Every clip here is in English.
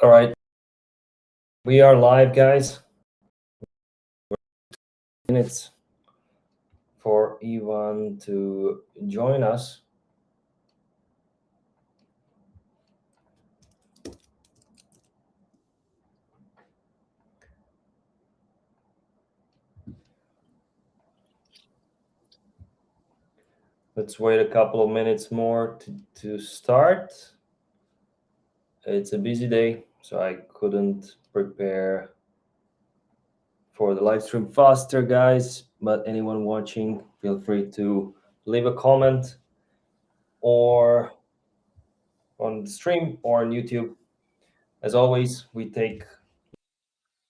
All right, we are live, guys. Minutes for Ivan to join us. Let's wait a couple of minutes more to start. It's a busy day, so I couldn't prepare for the live stream faster, guys. But anyone watching, feel free to leave a comment or on the stream or on YouTube. As always, we take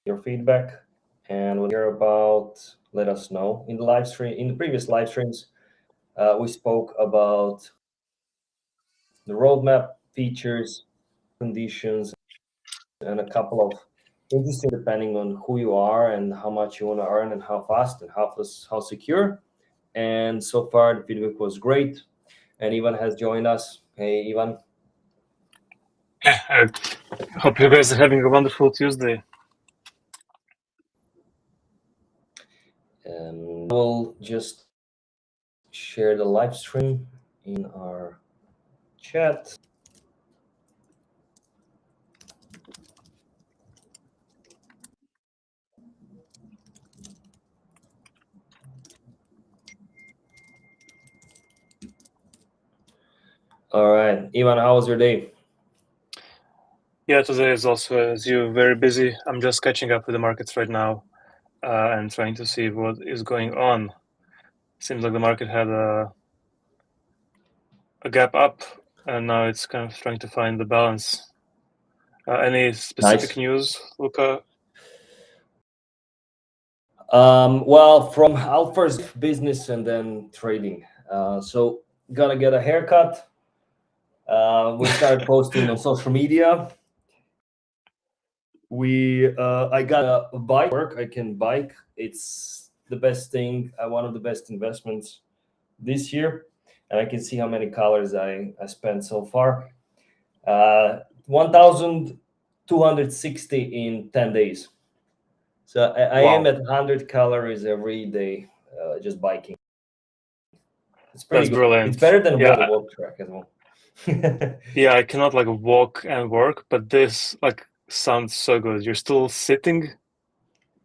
your feedback and what you're about, let us know. In the previous live streams, we spoke about the roadmap, features, conditions, and a couple of interesting, depending on who you are and how much you want to earn and how fast and how secure. And so far, the feedback was great. And Ivan has joined us. Hey, Ivan. Yeah, I hope you guys are having a wonderful Tuesday. We'll just share the live stream in our chat. All right, Ivan, how was your day? Yeah, today is also, as you, very busy. I'm just catching up with the markets right now and trying to see what is going on. Seems like the market had a gap up, and now it's kind of trying to find the balance. Any specific news, Luca? Well, I'll first business and then trading. So gotta get a haircut. We started posting on social media. I got a bike work. I can bike. It's the best thing. One of the best investments this year, and I can see how many calories I spent so far. 1,260 in 10 days. So I Wow. aim at 100 calories every day, just biking. It's pretty That's good. brilliant. It's better than the walk track as well. Yeah, I cannot like walk and work, but this like sounds so good. You're still sitting.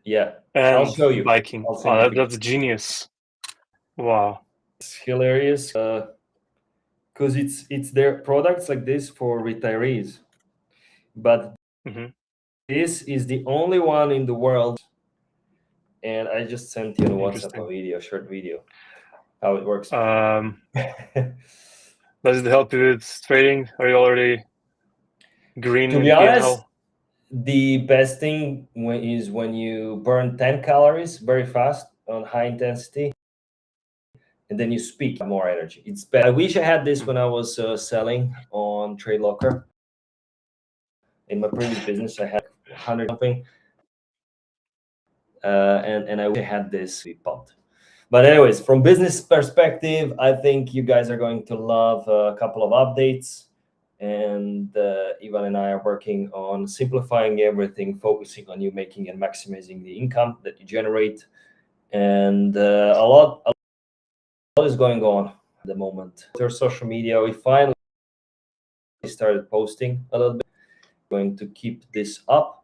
Yeah, And I'll show you. biking. Oh, that's genius. Wow. It's hilarious because it's their products like this for retirees, but this is the only one in the world. And I just sent you on WhatsApp a video, short video, how it works. Does it help you with trading? Are you already green? To be honest, the best thing is when you burn 10 calories very fast on high intensity, and then you speak more energy. It's better. I wish I had this when I was selling on Trade Locker. In my previous business, I had 100 something, and I wish I had this popped. But anyways, from business perspective, I think you guys are going to love a couple of updates. And Ivan and I are working on simplifying everything, focusing on you making and maximizing the income that you generate. And a lot is going on at the moment. Through social media, we finally started posting a little bit. We're going to keep this up.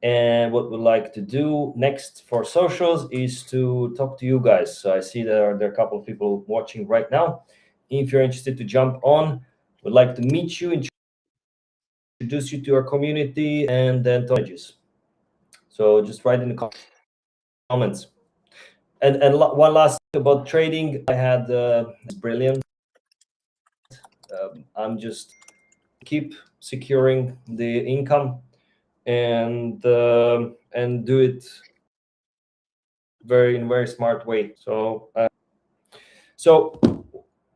And what we'd like to do next for socials is to talk to you guys. So I see there are a couple of people watching right now. If you're interested to jump on, we'd like to meet you, introduce you to our community, and then talk to you. So just write in the comments. And one last thing about trading, I had it's brilliant. I'm just keep securing the income and do it in very smart way. So I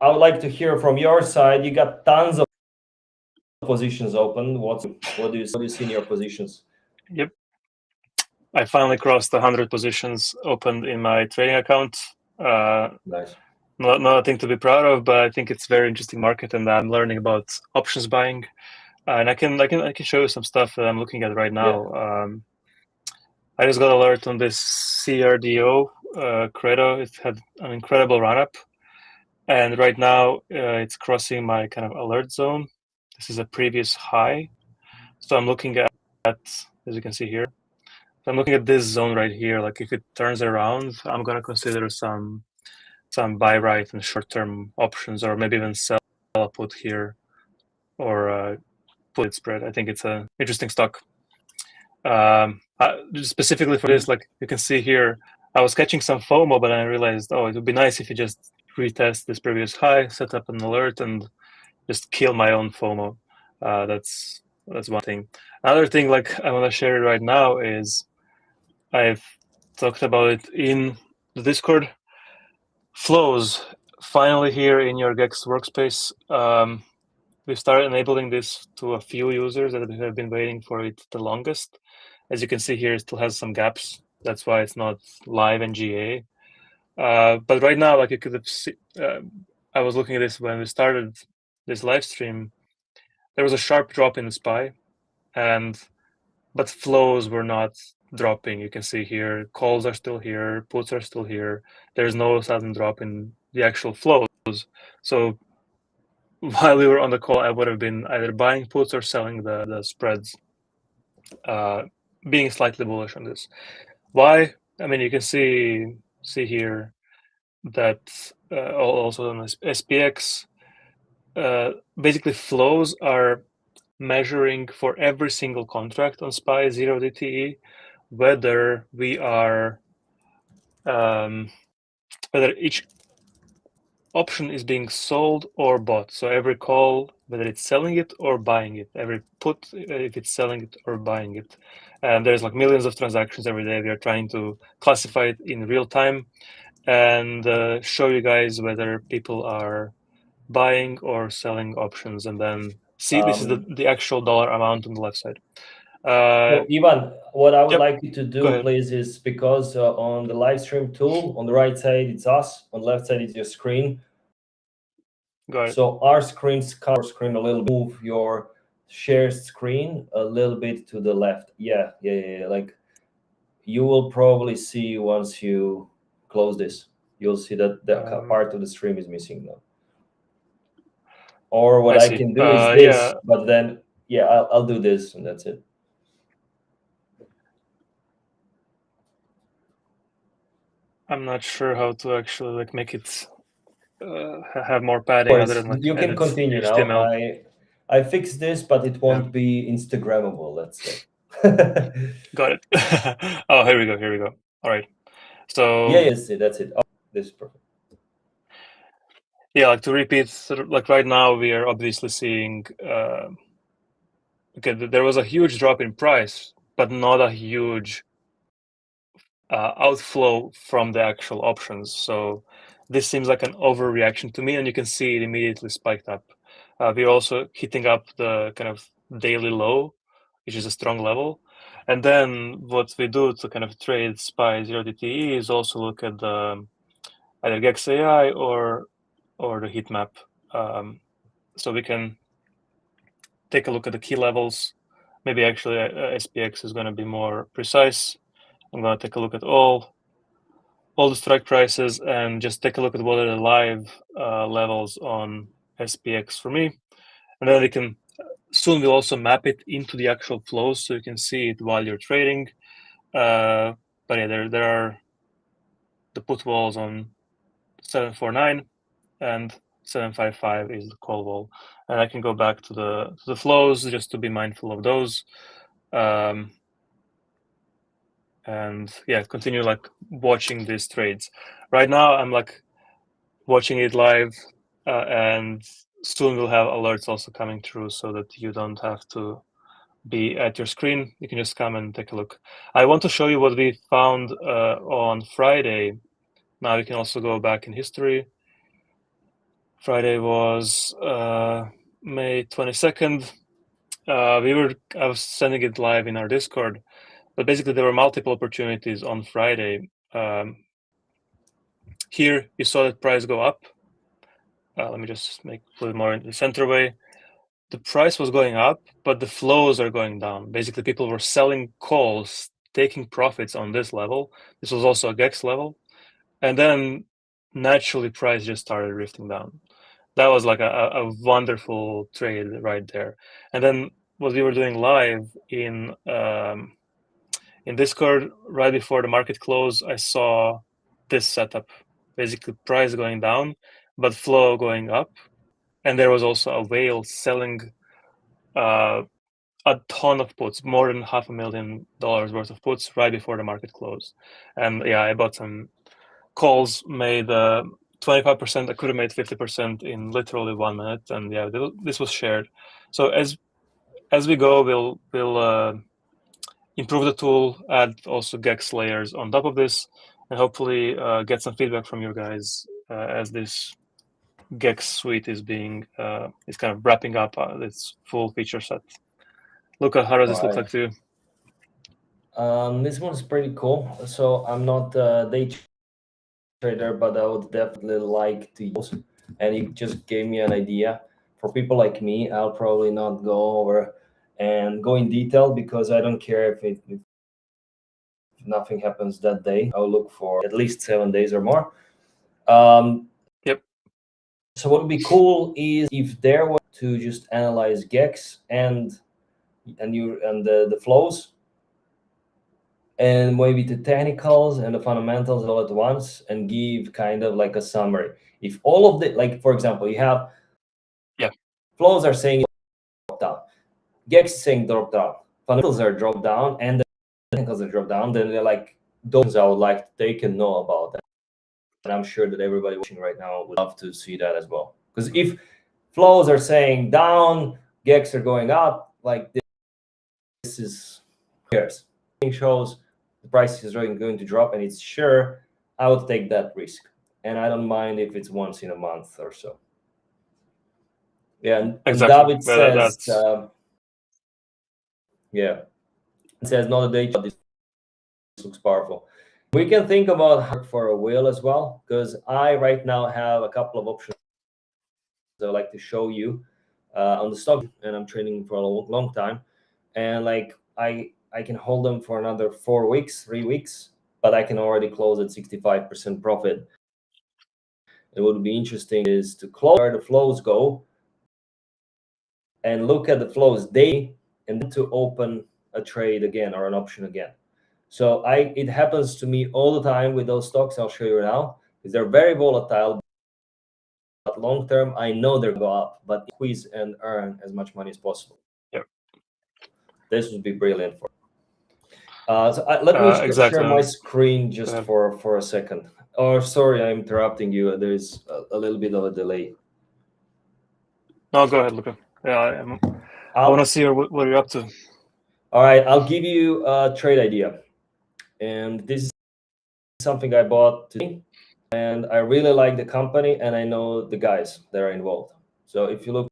would like to hear from your side. You got tons of positions open. What do you see in your positions? Yep, I finally crossed 100 positions opened in my trading account. Nice. Nothing to be proud of, but I think it's a very interesting market, and I'm learning about options buying. And I can show you some stuff that I'm looking at right now. I just got alert on this CRDO Credo. It had an incredible run up, and right now it's crossing my kind of alert zone. This is a previous high, so I'm looking at, as you can see here. So I'm looking at this zone right here. Like if it turns around, I'm gonna consider some buy right and short-term options, or maybe even sell a put here, or put spread. I think it's an interesting stock. Specifically for this, like you can see here, I was catching some FOMO, but I realized, oh, it would be nice if you just retest this previous high, set up an alert, and just kill my own FOMO. That's one thing. Another thing, like I want to share it right now, is I've talked about it in the Discord. Flows finally here in your GEX workspace. We started enabling this to a few users that have been waiting for it the longest. As you can see here, it still has some gaps. That's why it's not live in GA. But right now, like you could have seen, I was looking at this when we started this live stream. There was a sharp drop in the SPY, but flows were not dropping. You can see here, calls are still here, puts are still here. There's no sudden drop in the actual flows. So while we were on the call, I would have been either buying puts or selling the spreads, being slightly bullish on this. Why? I mean, you can see here that also on SPX, basically flows are measuring for every single contract on SPY zero-DTE, whether we are whether each option is being sold or bought. So every call, whether it's selling it or buying it, every put, if it's selling it or buying it. And there's like millions of transactions every day. We are trying to classify it in real time and show you guys whether people are buying or selling options, and then see this is the actual dollar amount on the left side. So Ivan, what I would Yep. like you to do, please, is because on the live stream tool, on the right side, it's us. On the left side, it's your screen. Got it. So our screens cover screen a little bit. Move your share screen a little bit to the left. Yeah. Like you will probably see once you close this, you'll see that that part of the stream is missing now. Or what I can do is this, but then I'll do this and that's it. I'm not sure how to actually like make it have more padding other than like you can continue HTML. now. I fixed this, but it won't be Instagrammable, let's say. Got it. Oh, here we go. All right. So that's it. Oh, this is perfect. Yeah, like to repeat, like right now we are obviously seeing okay, there was a huge drop in price, but not a huge outflow from the actual options. So this seems like an overreaction to me, and you can see it immediately spiked up. We're also hitting up the kind of daily low, which is a strong level. And then what we do to kind of trade SPY zero-DTE is also look at the either GEX AI or the heat map. So we can take a look at the key levels. Maybe actually SPX is going to be more precise. I'm going to take a look at all the strike prices and just take a look at what are the live levels on SPX for me. And then we can soon we'll also map it into the actual flows so you can see it while you're trading. But yeah, there are the put walls on 749 and 755 is the call wall, and I can go back to the flows just to be mindful of those, and yeah, continue like watching these trades. Right now, I'm like watching it live, and soon we'll have alerts also coming through so that you don't have to be at your screen. You can just come and take a look. I want to show you what we found on Friday. Now you can also go back in history. Friday was May 22nd. I was sending it live in our Discord, but basically there were multiple opportunities on Friday. Here you saw that price go up. Let me just put it more in the center way. the price was going up, but the flows are going down. Basically, people were selling calls, taking profits on this level. This was also a GEX level. And then naturally price just started drifting down. That was like a wonderful trade right there. And then what we were doing live in Discord right before the market close, I saw this setup, basically price going down, but flow going up. And there was also a whale selling a ton of puts, more than $500,000 worth of puts right before the market closed. And yeah, I bought some calls, made 25%. I could have made 50% in literally 1 minute, and yeah, this was shared. So as we go, we'll improve the tool, add also GEX layers on top of this, and hopefully get some feedback from you guys as this GEX suite is being is kind of wrapping up its full feature set. Luca, how does this look like to you? This one's pretty cool. So I'm not a day trader, but I would definitely like to use. And it just gave me an idea. For people like me, I'll probably not go over and go in detail because I don't care if nothing happens that day. I'll look for at least 7 days or more. Yep. So what would be cool is if there were to just analyze GEX and the flows, and maybe the technicals and the fundamentals all at once, and give kind of like a summary. If all of the, like for example, you have flows are saying drop down, GEX is saying drop down, fundamentals are drop down, and the technicals are drop down, then they're like those I would like to take and know about that. And I'm sure that everybody watching right now would love to see that as well. Because if flows are saying down, GEX are going up, like this is cares. Shows the price is really going to drop, and it's sure, I would take that risk. And I don't mind if it's once in a month or so. Yeah, and Exactly. David says, yeah, it says not a day chart. This looks powerful. We can think about for a whale as well, because I right now have a couple of options that I'd like to show you on the stock, and I'm trading for a long time, and like I can hold them for another 4 weeks, 3 weeks, but I can already close at 65% profit. And what would be interesting is to close where the flows go and look at the flows daily, and then to open a trade again or an option again. So it happens to me all the time with those stocks. I'll show you now, because they're very volatile. But long term, I know they'll go up, but squeeze and earn as much money as possible. Yep. This would be brilliant for. So let me share my screen just for a second. Oh, sorry, I'm interrupting you. There's a little bit of a delay. No, go ahead, Luca. Yeah, I want to see what you're up to. All right, I'll give you a trade idea. And this is something I bought today. And I really like the company, and I know the guys that are involved. So if you look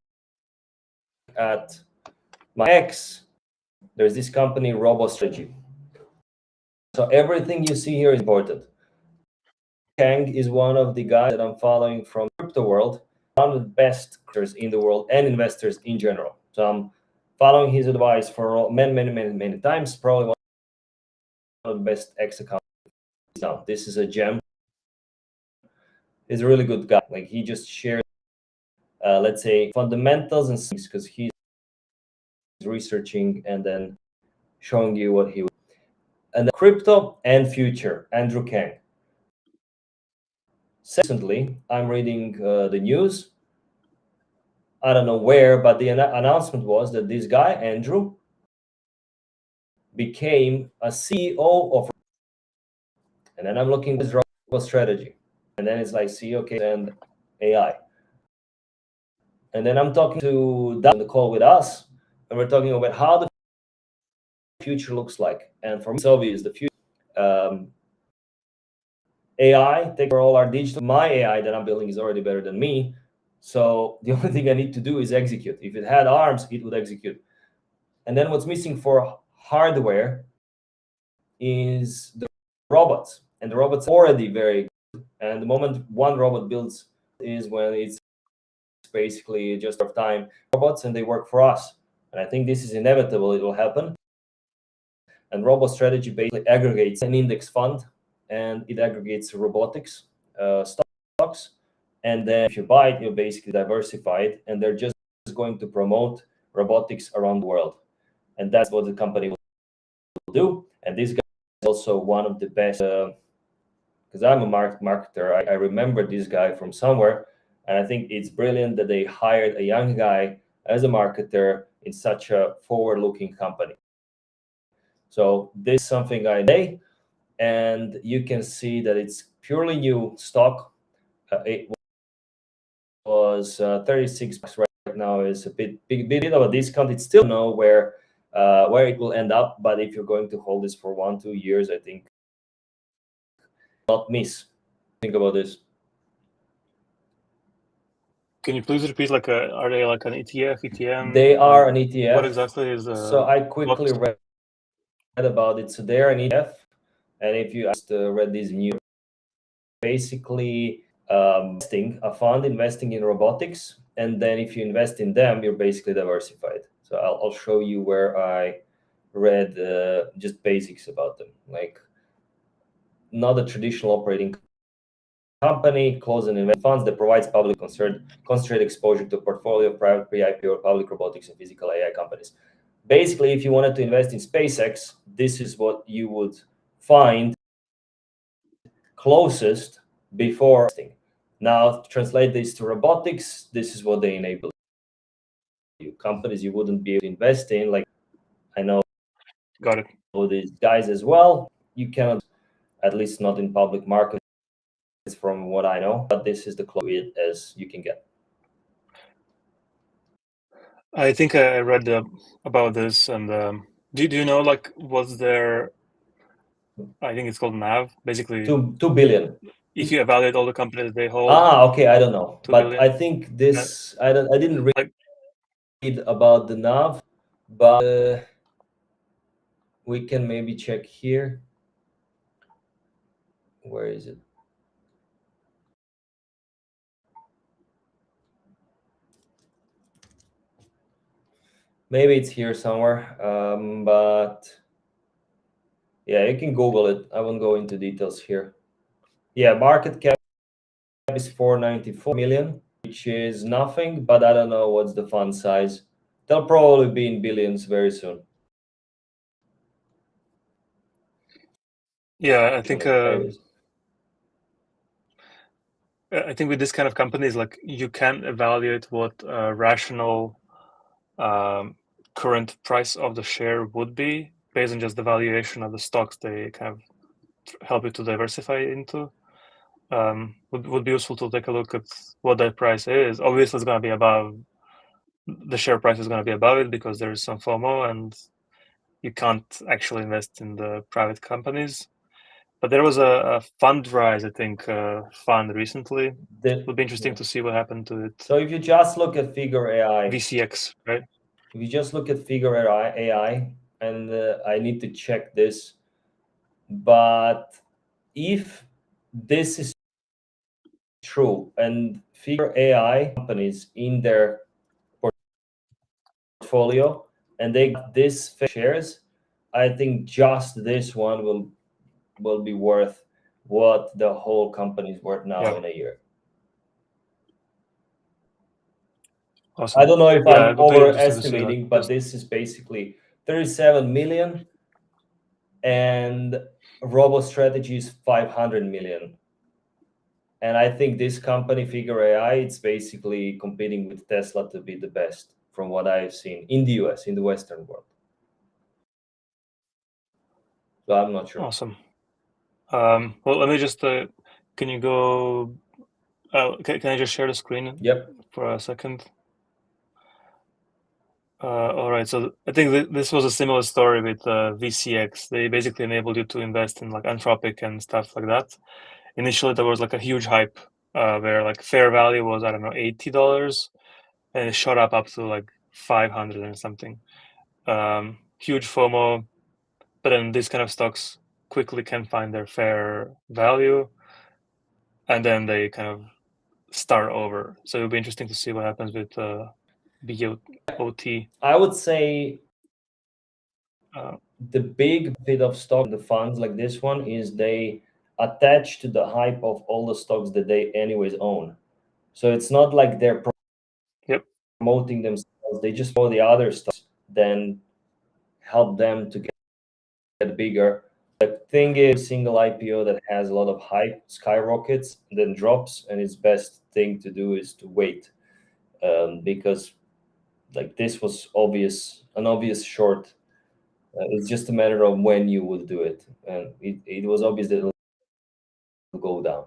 at my X, there's this company, Robotics. So everything you see here is important. Kang is one of the guys that I'm following from crypto world, one of the best traders in the world and investors in general. So I'm following his advice for many times. Probably one of the best X accounts. Now this is a gem. He's a really good guy. Like he just shared, let's say, fundamentals and things, because he's researching and then showing you what he would. And the crypto and future, Andrew Kang. Secondly, I'm reading the news. I don't know where, but the announcement was that this guy, Andrew, became a CEO of. And then I'm looking at his strategy. And then it's like CEO and AI. And then I'm talking to Dan on the call with us, and we're talking about how the future looks like. And for me, it's obvious the future. AI take over all our digital. My AI that I'm building is already better than me. So the only thing I need to do is execute. If it had arms, it would execute. And then what's missing for hardware is the robots. And the robots are already very good. And the moment one robot builds is when it's basically just of time robots, and they work for us. And I think this is inevitable. It will happen. And robot strategy basically aggregates an index fund, and it aggregates robotics stocks. And then if you buy it, you're basically diversified, and they're just going to promote robotics around the world. And that's what the company will do. And this guy is also one of the best, because I'm a marketer. I remember this guy from somewhere, and I think it's brilliant that they hired a young guy as a marketer in such a forward-looking company. So this is something I say, and you can see that it's purely new stock. It was 36 bucks right now. Is a bit of a discount. It's still know where it will end up, but if you're going to hold this for 1-2 years, I think not miss. Think about this. Can you please repeat, like, are they like an ETF, ETN? They are an ETF. What exactly is the? So I quickly read about it. So they're an ETF, and if you read this new, basically investing a fund investing in robotics, and then if you invest in them, you're basically diversified. So I'll show you where I read just basics about them, like not a traditional operating company, closed-end investment funds that provides public concentrated exposure to a portfolio of private pre-IPO or public robotics and physical AI companies. Basically, if you wanted to invest in SpaceX, this is what you would find closest before investing. Now, to translate this to robotics, this is what they enable you. Companies you wouldn't be able to invest in, like I know Got it. these guys as well. You cannot, at least not in public markets, from what I know, but this is the closest as you can get. I think I read about this, and do you know, like, what's their? I think it's called NAV. Basically, 2 billion. If you evaluate all the companies they hold. Okay, I don't know, but billion. I think this I didn't read about the NAV, but we can maybe check here. Where is it? Maybe it's here somewhere, but yeah, you can Google it. I won't go into details here. Yeah, market cap is 494 million, which is nothing, but I don't know what's the fund size. They'll probably be in billions very soon. Yeah, I think with this kind of companies, like, you can evaluate what rational current price of the share would be based on just the valuation of the stocks they kind of help you to diversify into. Would be useful to take a look at what that price is. Obviously, it's going to be above, the share price is going to be above it because there is some FOMO and you can't actually invest in the private companies. But there was a fund rise, I think, fund recently. It would be interesting to see what happened to it. So if you just look at Figure AI, VCX, right? If you just look at Figure AI, and I need to check this, but if this is true and Figure AI companies in their portfolio and they got this shares, I think just this one will be worth what the whole company is worth now in a year. Awesome. I don't know if I'm overestimating, but this is basically 37 million and RoboStrategy is 500 million. And I think this company, Figure AI, it's basically competing with Tesla to be the best from what I've seen in the US, in the Western world. So I'm not sure. Awesome. Well, let me just, can you go, can I just share the screen for a second? All right, so I think this was a similar story with VCX. They basically enabled you to invest in like Anthropic and stuff like that. Initially, there was like a huge hype where like fair value was, I don't know, $80, and it shot up to like 500 and something. Huge FOMO, but then these kind of stocks quickly can find their fair value, and then they kind of start over. So it'll be interesting to see what happens with BOT. I would say Uh, the big bit of stock, the funds like this one, is they attach to the hype of all the stocks that they anyways own. So it's not like they're Yep. promoting themselves. They just follow the other stocks, then help them to get bigger. The thing is, single IPO that has a lot of hype skyrockets, then drops, and its best thing to do is to wait, because like this was an obvious short. It's just a matter of when you would do it, and it was obvious that it will go down.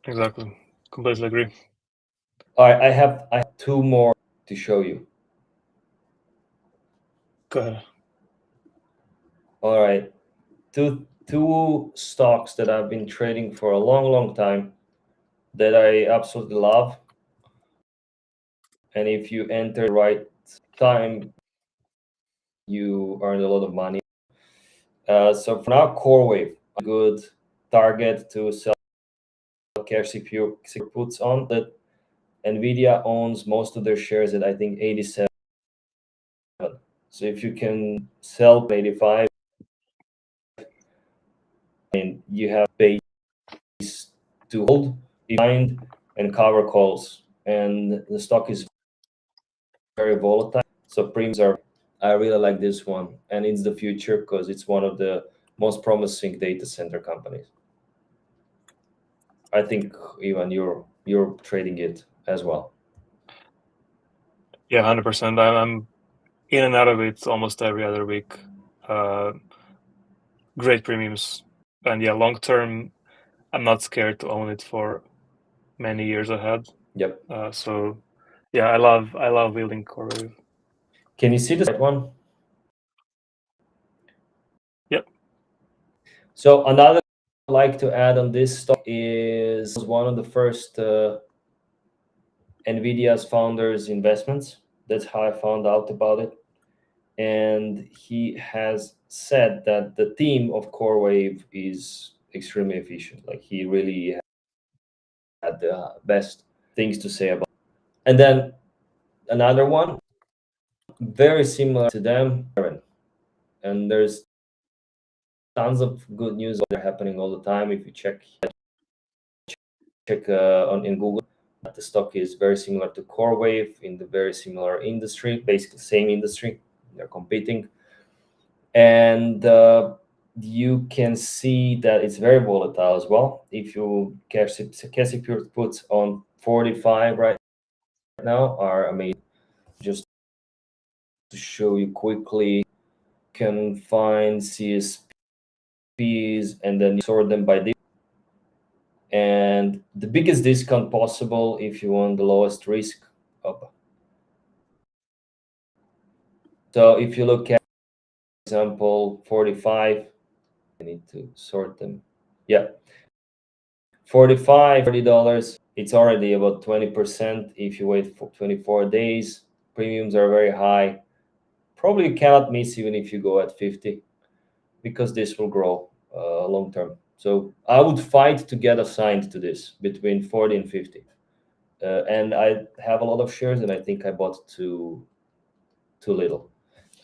Exactly. Completely agree. All right, I have two more to show you. Go ahead. All right, two stocks that I've been trading for a long time that I absolutely love. And if you enter the right time, you earn a lot of money. So for now, CoreWeave, a good target to sell cash secure puts on. That NVIDIA owns most of their shares at I think 87. So if you can sell 85, and you have base to hold behind and cover calls, and the stock is very volatile. So premiums are. I really like this one, and it's the future because it's one of the most promising data center companies. I think even you're trading it as well. Yeah, 100%. I'm in and out of it almost every other week. Great premiums, and yeah, long term, I'm not scared to own it for many years ahead. Yep. So yeah, I love building CoreWeave. Can you see this one? Yep. So another I'd like to add on this stock is one of the first NVIDIA's founders' investments. That's how I found out about it. And he has said that the team of CoreWeave is extremely efficient. Like he really had the best things to say about it. And then another one, very similar to them, and there's tons of good news that are happening all the time. If you check in Google, the stock is very similar to CoreWeave in the very similar industry, basically same industry. They're competing, and you can see that it's very volatile as well. If you cash secure puts on 45 right now are amazing. Just to show you quickly, you can find CSPs and then you sort them by this. And the biggest discount possible if you want the lowest risk. So if you look at, for example, 45, I need to sort them. Yeah, 45, $40. It's already about 20% if you wait for 24 days. Premiums are very high. Probably you cannot miss even if you go at 50, because this will grow long term. So I would fight to get assigned to this between 40 and 50. And I have a lot of shares, and I think I bought too little.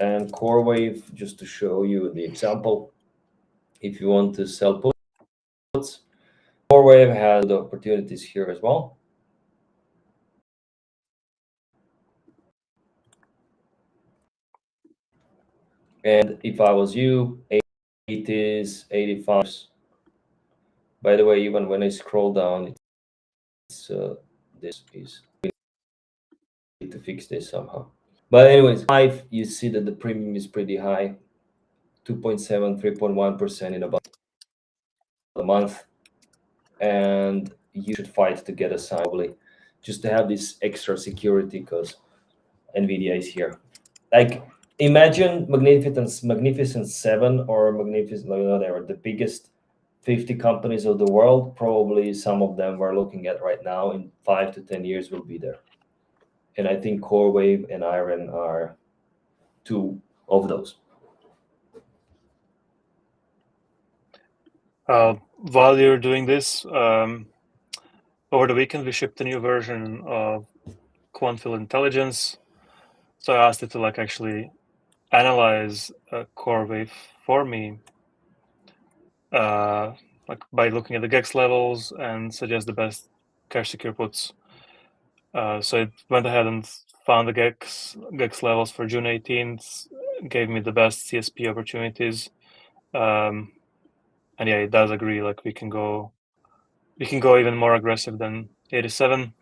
And CoreWeave, just to show you the example, if you want to sell puts, CoreWeave has the opportunities here as well. And if I was you, 80s, 85. By the way, even when I scroll down, it's this is, we need to fix this somehow. But anyways, you see that the premium is pretty high, 2.7, 3.1% in about a month. And you should fight to get assigned, probably, just to have this extra security because NVIDIA is here. Like, imagine Magnificent 7 or Magnificent, whatever, the biggest 50 companies of the world. Probably some of them we're looking at right now in 5 to 10 years will be there. And I think CoreWeave and Iron are two of those. While you're doing this, over the weekend, we shipped a new version of QuantWheel Intelligence. So I asked it to like actually analyze CoreWeave for me, like by looking at the GEX levels and suggest the best cash secure puts. So it went ahead and found the GEX levels for June 18th, gave me the best CSP opportunities. And yeah, it does agree. Like we can go even more aggressive than 87.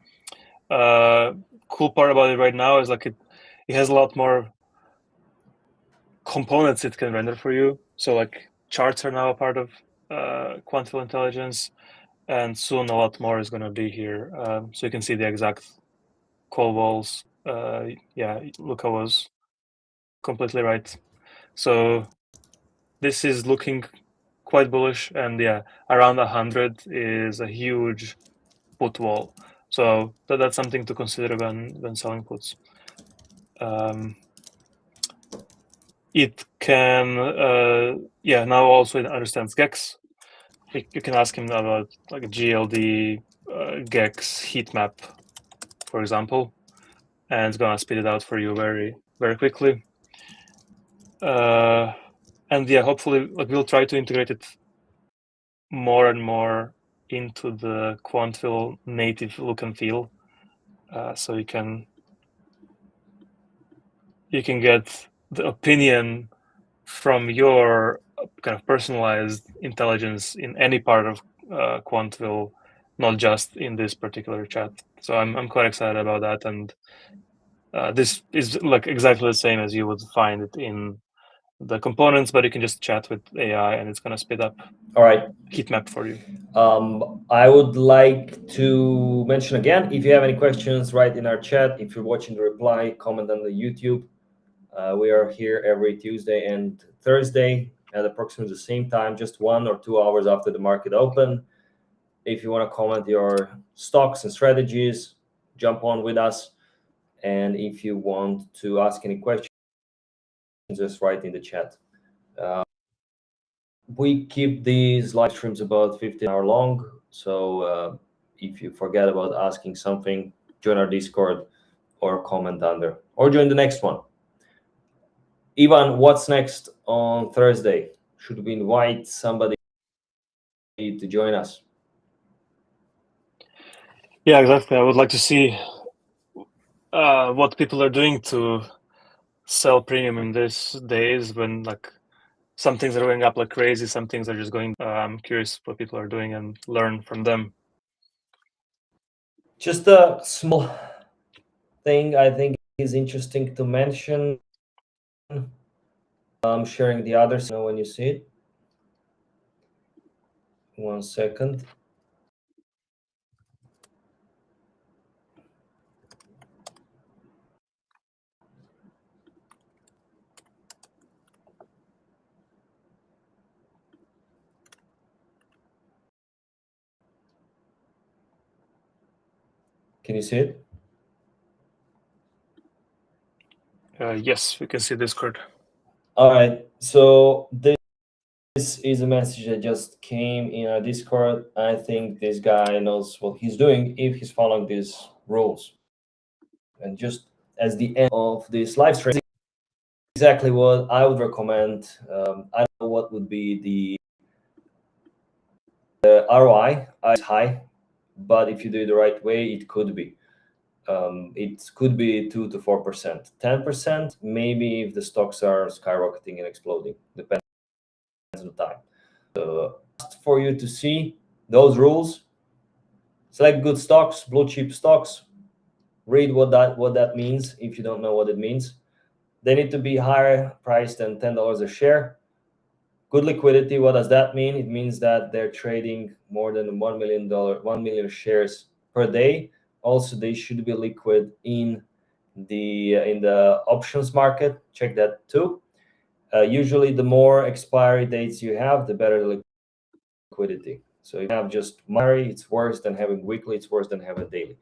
Cool part about it right now is like it has a lot more components it can render for you. So like charts are now a part of QuantWheel Intelligence, and soon a lot more is going to be here. So you can see the exact call walls. Yeah, Luca was completely right. So this is looking quite bullish, and yeah, around 100 is a huge put wall. So that's something to consider when selling puts. It can, yeah, now also it understands GEX. You can ask him about like a GLD GEX heat map, for example, and it's gonna spit it out for you very, very quickly. And yeah, hopefully, like we'll try to integrate it more and more into the QuantWheel native look and feel, so you can get the opinion from your kind of personalized intelligence in any part of QuantWheel, not just in this particular chat. So I'm quite excited about that, and this is like exactly the same as you would find it in the components, but you can just chat with AI and it's gonna spit up All right. heat map for you. I would like to mention again, if you have any questions, write in our chat. If you're watching the reply, comment on the YouTube. We are here every Tuesday and Thursday at approximately the same time, just 1 or 2 hours after the market open. If you want to comment your stocks and strategies, jump on with us. And if you want to ask any questions, just write in the chat. We keep these live streams about 15 hours long. So if you forget about asking something, join our Discord or comment under, or join the next one. Ivan, what's next on Thursday? Should we invite somebody to join us? Yeah, exactly. I would like to see what people are doing to sell premium in these days when like some things are going up like crazy, some things are just going. I'm curious what people are doing and learn from them. Just a small thing I think is interesting to mention. I'm sharing the others, when you see it. 1 second. Can you see it? Yes, we can see Discord. All right. So this is a message that just came in our Discord. I think this guy knows what he's doing if he's following these rules. And just as the end of this live stream, exactly what I would recommend. I don't know what would be the ROI is high, but if you do it the right way, it could be. It could be 2 to 4%, 10%, maybe if the stocks are skyrocketing and exploding, depends on the time. For you to see those rules, select good stocks, blue chip stocks. Read what that means if you don't know what it means. They need to be higher priced than $10 a share. Good liquidity. What does that mean? It means that they're trading more than $1 million shares per day. Also, they should be liquid in the options market. Check that too. Usually, the more expiry dates you have, the better the liquidity. So if you have just monthly, it's worse than having weekly. It's worse than having daily.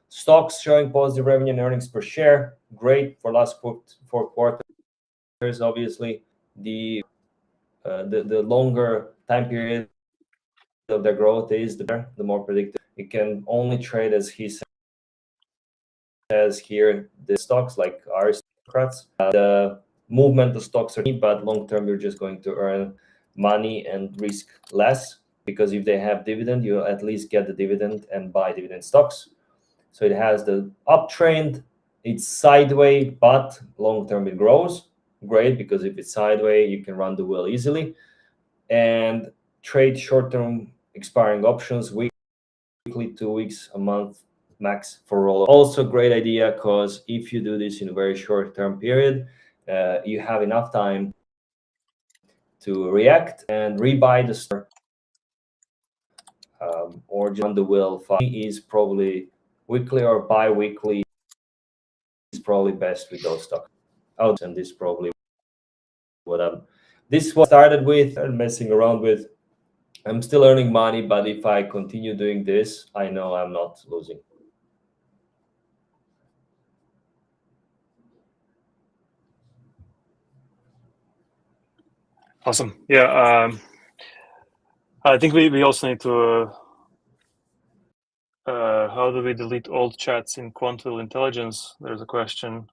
Stocks showing positive revenue and earnings per share. Great for last 4 quarters. Obviously, the longer time period of their growth is the more predictable. You can only trade, as he says here, the stocks like aristocrats. The movement of stocks are, but long term you're just going to earn money and risk less, because if they have dividend, you at least get the dividend and buy dividend stocks. So it has the uptrend, it's sideways, but long term it grows. Great, because if it's sideways, you can run the wheel easily and trade short-term expiring options weekly, 2 weeks, a month max for roll. Also great idea, because if you do this in a very short-term period, you have enough time to react and rebuy the stock, or just on the wheel. Is probably weekly or bi-weekly is probably best with those stocks. And this is probably what this was started with and messing around with. I'm still earning money, but if I continue doing this, I know I'm not losing. Awesome. Yeah. I think we also need to. How do we delete old chats in QuantWheel Intelligence? There's a question.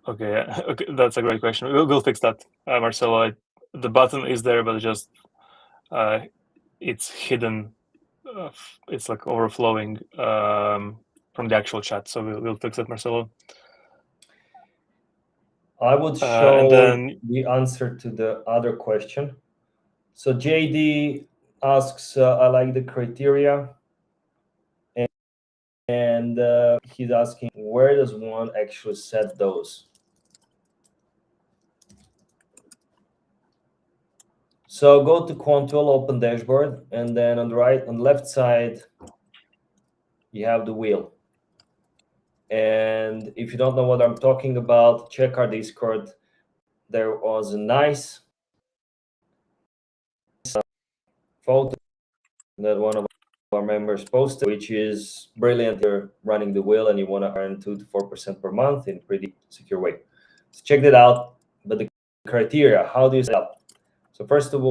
Okay, okay, that's a great question. We'll fix that, Marcelo. The button is there, but it's hidden. It's like overflowing from the actual chat. So we'll fix it, Marcelo. I would show the answer to the other question. So JD asks, I like the criteria. And he's asking, where does one actually set those? So go to QuantWheel Open Dashboard, and then on the left side, you have the wheel. And if you don't know what I'm talking about, check our Discord. There was a nice photo that one of our members posted, which is brilliant. You're running the wheel and you want to earn 2 to 4% per month in a pretty secure way. So check that out. But the criteria, how do you set up? So first of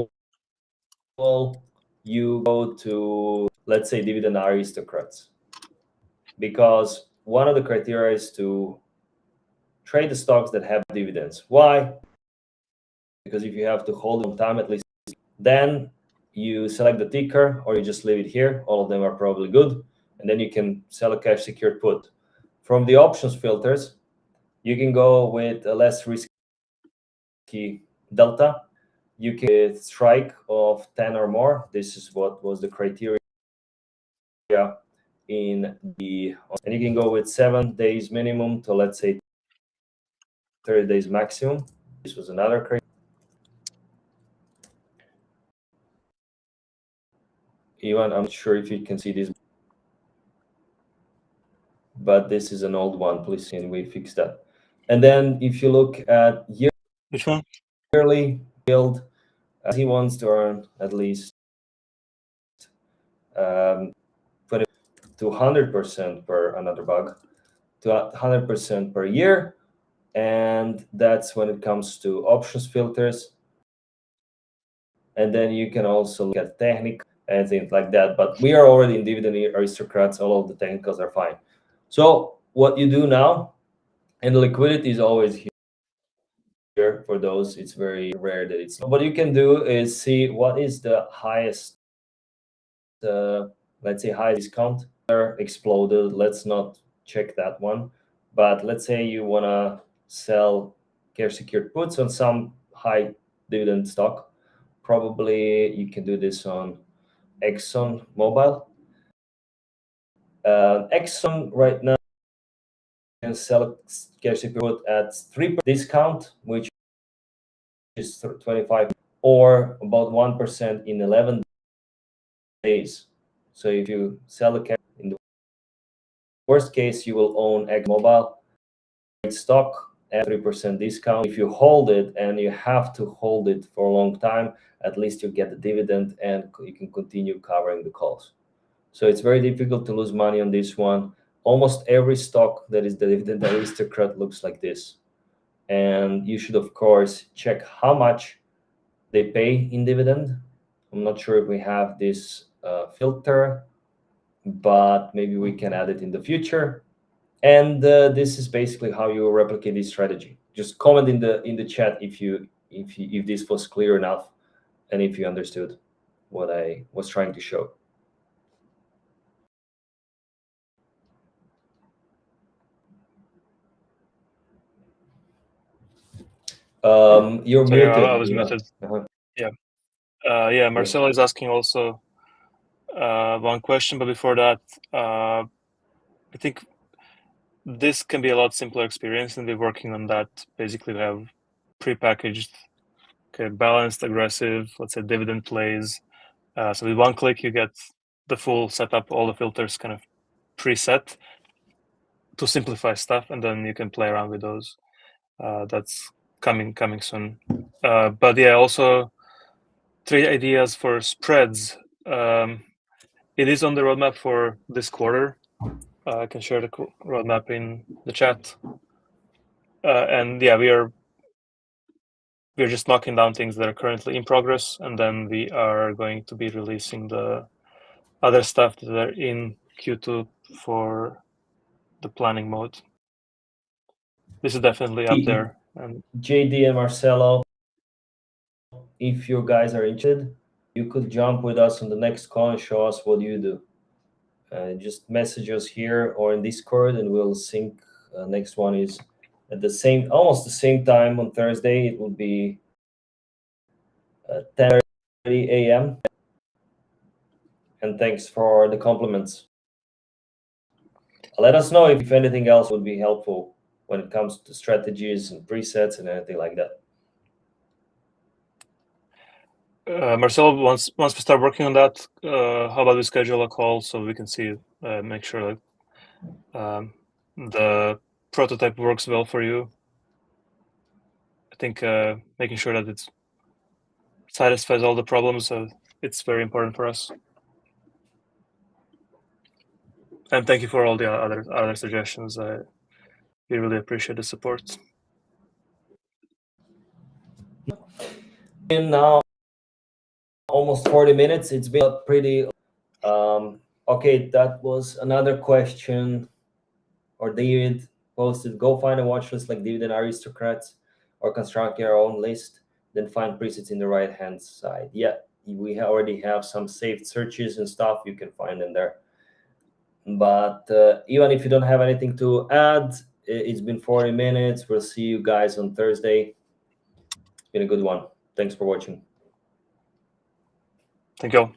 all, you go to, let's say, dividend aristocrats, because one of the criteria is to trade the stocks that have dividends. Why? Because if you have to hold them time, at least, then you select the ticker, or you just leave it here. All of them are probably good. And then you can sell a cash secured put. From the options filters, you can go with a less risky delta. You can strike of 10 or more. This is what was the criteria in the, and you can go with 7 days minimum to, let's say, 30 days maximum. This was another criteria. Ivan, I'm not sure if you can see this, but this is an old one. Please, can we fix that? And then if you look at which one? Yearly yield, he wants to earn at least 20 to 100% per another bug, to 100% per year. And that's when it comes to options filters. And then you can also look at technical and things like that. But we are already in dividend aristocrats. All of the technicals are fine. So what you do now, and the liquidity is always here for those. It's very rare that it's. What you can do is see what is the highest, let's say, high discount exploded. Let's not check that one. But let's say you want to sell cash secured puts on some high dividend stock. Probably you can do this on Exxon Mobil. Exxon right now can sell cash secured put at 3% discount, which is 25, or about 1% in 11 days. So if you sell a cash, in the worst case, you will own ExxonMobil stock at 3% discount. If you hold it, and you have to hold it for a long time, at least you get the dividend and you can continue covering the calls. So it's very difficult to lose money on this one. Almost every stock that is the dividend aristocrat looks like this. And you should, of course, check how much they pay in dividend. I'm not sure if we have this filter, but maybe we can add it in the future. And this is basically how you replicate this strategy. Just comment in the chat if this was clear enough and if you understood what I was trying to show. You're So, yeah, muted. I was muted. Yeah, Marcelo is asking also one question, but before that, I think this can be a lot simpler experience, and we're working on that. Basically, we have prepackaged, balanced, aggressive, let's say dividend plays. So with one click, you get the full setup, all the filters kind of preset to simplify stuff, and then you can play around with those. That's coming soon. But yeah, also 3 ideas for spreads. It is on the roadmap for this quarter. I can share the roadmap in the chat. And yeah, we're just knocking down things that are currently in progress, and then we are going to be releasing the other stuff that are in Q2 for the planning mode. This is definitely up there. And JD and Marcelo, if you guys are interested, you could jump with us on the next call and show us what you do. Just message us here or in Discord, and we'll sync. Next one is at almost the same time on Thursday. It will be 10:30 a.m. And thanks for the compliments. Let us know if anything else would be helpful when it comes to strategies and presets and anything like that. Marcelo, once we start working on that, how about we schedule a call so we can see, make sure that the prototype works well for you. I think making sure that it satisfies all the problems, it's very important for us. And thank you for all the other suggestions. We really appreciate the support. And now almost 40 minutes. It's been pretty. Okay, that was another question. Or David posted, go find a watch list like Dividend Aristocrats or construct your own list, then find presets in the right hand side. Yeah, we already have some saved searches and stuff. You can find them there. But even if you don't have anything to add, it's been 40 minutes. We'll see you guys on Thursday. It's been a good one. Thanks for watching. Thank you all.